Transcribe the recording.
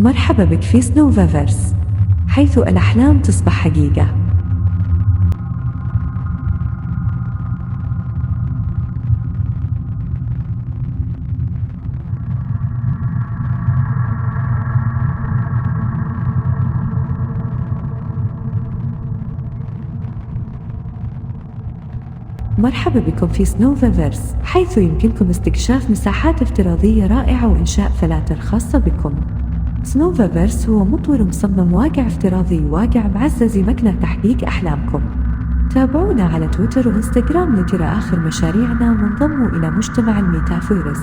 مرحبا بك في سنوفافيرس، حيث الأحلام تصبح حقيقة. مرحبا بكم في سنوفافيرس، حيث يمكنكم استكشاف مساحات افتراضية رائعة وإنشاء فلاتر خاصة بكم. سنوفافيرس هو مطور مصمم واقع افتراضي واقع معزز يمكنك تحقيق أحلامكم. تابعونا على تويتر وإنستغرام لترى آخر مشاريعنا وانضموا إلى مجتمع الميتافيرس.